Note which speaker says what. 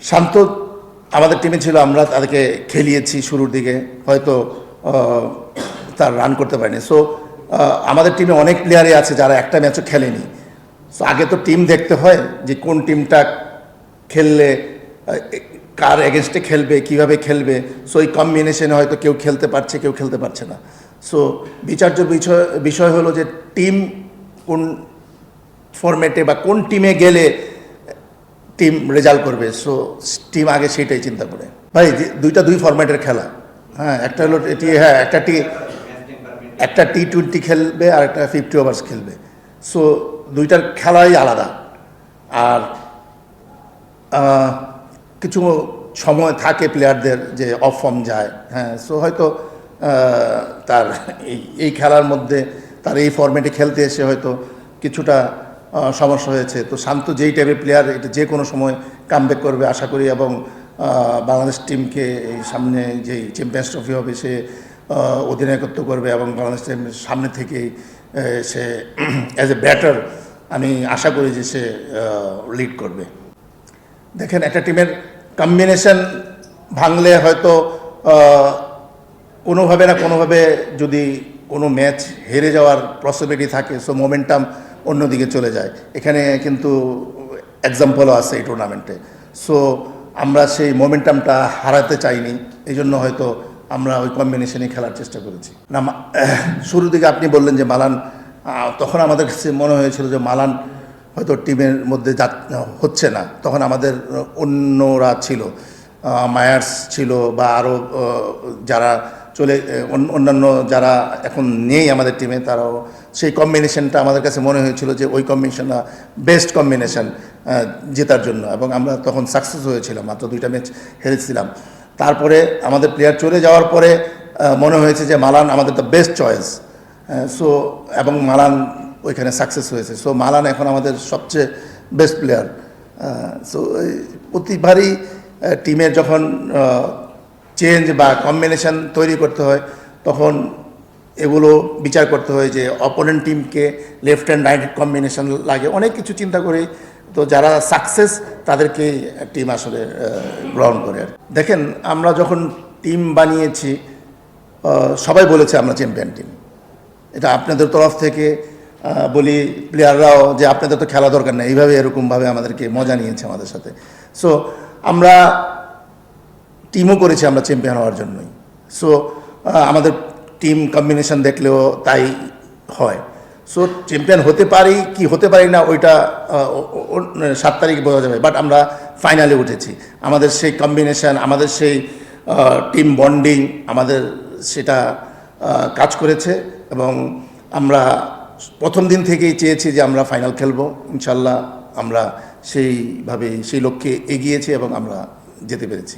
Speaker 1: শান্ত আমাদের টিমে ছিল, আমরা তাদেরকে খেলিয়েছি শুরুর দিকে, হয়তো তার রান করতে পারেনি। সো আমাদের টিমে অনেক প্লেয়ারই আছে যারা একটা ম্যাচও খেলেনি। সো আগে তো টিম দেখতে হয় যে কোন টিমটা খেললে কার এগেনস্টে খেলবে, কিভাবে খেলবে। সো এই কম্বিনেশনে হয়তো কেউ খেলতে পারছে, কেউ খেলতে পারছে না। সো বিচার্য বিষয় হলো যে টিম কোন ফরম্যাটে বা কোন টিমে গেলে টিম রেজাল্ট করবে। সো টিম আগে সেটাই চিন্তা করে। ভাই দুই ফরম্যাটের খেলা, হ্যাঁ, একটা হলো এটি, হ্যাঁ, একটা টি-20 খেলবে আর একটা 50 ওভার্স খেলবে। সো দুইটার খেলাই আলাদা। আর কিছু সময় থাকে প্লেয়ারদের যে অফ ফর্ম যায়, হ্যাঁ। সো হয়তো তার এই খেলার মধ্যে তার এই ফরম্যাটে খেলতে এসে হয়তো কিছুটা সমস্যা হয়েছে। তো শান্ত যেই টাইপের প্লেয়ার, এটা যে কোনো সময় কামব্যাক করবে আশা করি, এবং বাংলাদেশ টিমকে এই সামনে যেই চ্যাম্পিয়ন্স ট্রফি হবে সে অধিনায়কত্ব করবে, এবং বাংলাদেশ টিমের সামনে থেকেই সে অ্যাজ এ ব্যাটার আমি আশা করি যে সে লিড করবে। দেখেন, একটা টিমের কম্বিনেশন ভাঙলে হয়তো কোনোভাবে না কোনোভাবে যদি কোনো ম্যাচ হেরে যাওয়ার পসিবিলিটি থাকে, সো মোমেন্টাম অন্যদিকে চলে যায়। এখানে কিন্তু এক্সাম্পলও আছে এই টুর্নামেন্টে। সো আমরা সেই মোমেন্টামটা হারাতে চাইনি, এই জন্য হয়তো আমরা ওই কম্বিনেশনেই খেলার চেষ্টা করেছি। না, শুরুর দিকে আপনি বললেন যে মালান, তখন আমাদের কাছে মনে হয়েছিল যে মালান হয়তো টিমের মধ্যে হচ্ছে না। তখন আমাদের অন্যরা ছিল, মায়ার্স ছিল, বা আরও যারা অন্যান্য যারা এখন নেই আমাদের টিমে, তারাও সেই কম্বিনেশনটা আমাদের কাছে মনে হয়েছিল যে ওই কম্বিনেশনটা বেস্ট কম্বিনেশন জেতার জন্য, এবং আমরা তখন সাকসেস হয়েছিলাম। মাত্র 2টা ম্যাচ হেরেছিলাম। তারপরে আমাদের প্লেয়ার চলে যাওয়ার পরে মনে হয়েছে যে মালান আমাদের দ্য বেস্ট চয়েস। সো এবং মালান ওইখানে সাকসেস হয়েছে। সো মালান এখন আমাদের সবচেয়ে বেস্ট প্লেয়ার। সো প্রতিবারই টিমের যখন চেঞ্জ বা কম্বিনেশন তৈরি করতে হয়, তখন এগুলো বিচার করতে হয় যে অপোনেন্ট টিমকে লেফট অ্যান্ড রাইট কম্বিনেশন লাগে, অনেক কিছু চিন্তা করি। তো যারা সাকসেস তাদেরকেই টিম আসলে গ্রহণ করে। দেখেন, আমরা যখন টিম বানিয়েছি সবাই বলেছে আমরা চ্যাম্পিয়ন টিম। এটা আপনাদের তরফ থেকে বলি, প্লেয়াররাও যে আপনাদের তো খেলা দরকার নেই, এইভাবে এরকমভাবে আমাদেরকে মজা নিয়েছে আমাদের সাথে। সো আমরা টিমও করেছি আমরা চ্যাম্পিয়ন হওয়ার জন্যই। সো আমাদের টিম কম্বিনেশন দেখলেও তাই হয়। সো চ্যাম্পিয়ন হতে পারি কি হতে পারি না, ওইটা 7 তারিখে বোঝা যাবে। বাট আমরা ফাইনালে উঠেছি। আমাদের সেই কম্বিনেশন, আমাদের সেই টিম বন্ডিং, আমাদের সেটা কাজ করেছে, এবং আমরা প্রথম দিন থেকেই চেয়েছি যে আমরা ফাইনাল খেলবো। ইনশাল্লাহ আমরা সেইভাবে সেই লক্ষ্যে এগিয়েছি এবং আমরা যেতে পেরেছি।